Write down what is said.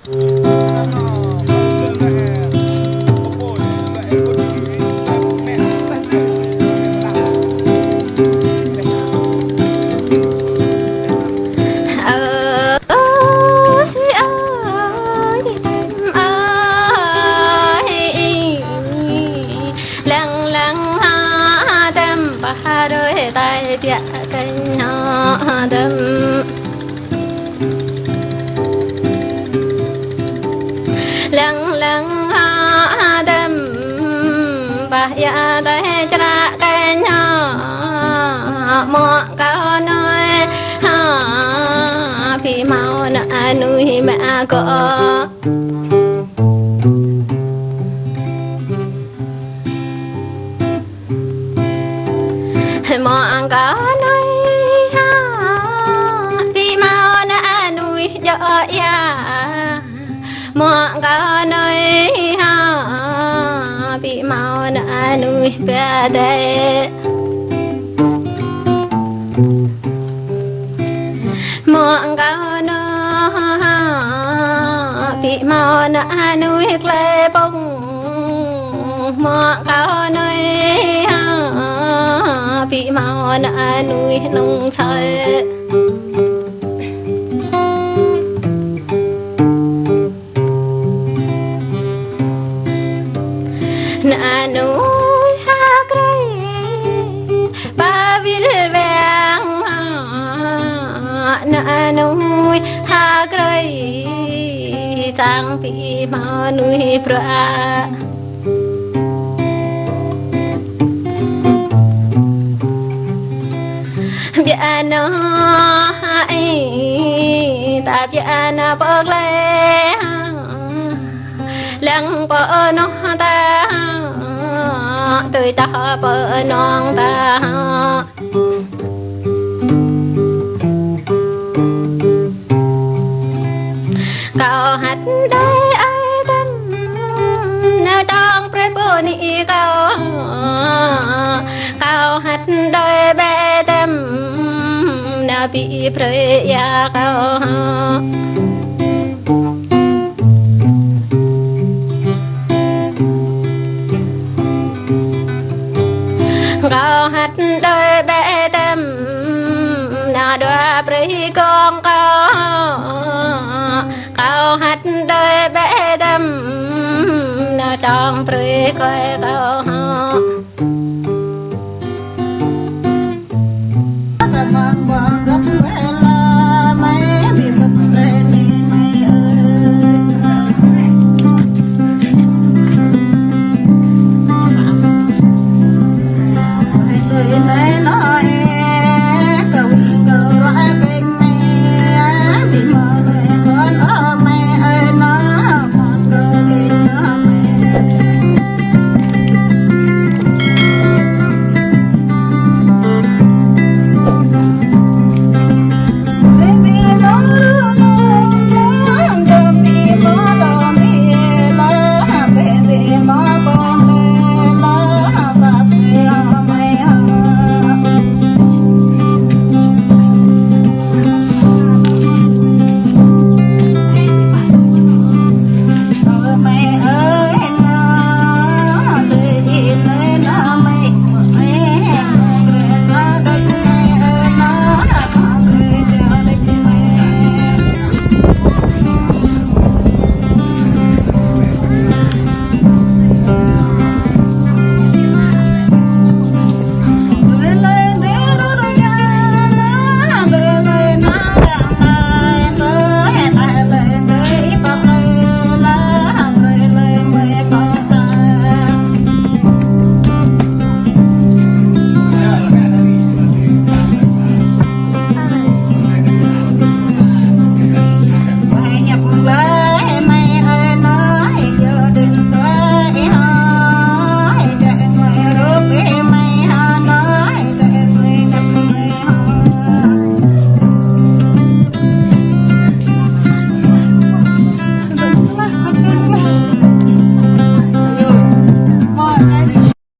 Bia canh họ đâm lăng lăng họ đâm bà ya đây chả canh họ mọ cao nói họ phi mau nợ nuôi mẹ có mong có nói ha vì mau na nuôi cho ya mong có nói ha vì mau na nuôi bé đây mong có nói vì mau na nuôi lệ bông mong có nói bị mau nợ nuôi nông sợi nợ nuôi hát rây ba viên vàng nợ nuôi hát rây sang bị mau nuôi pra piano ta piano bớt lệ lăng bờ nó ta tôi ta bờ non ta cao hát đây ai tâm nơi trong prepo ni cao cao hát đây bé tâm na bị preya cao cao hát đôi bé tâm na đôi pre con cao hát đôi bé tâm na trong pre coi cao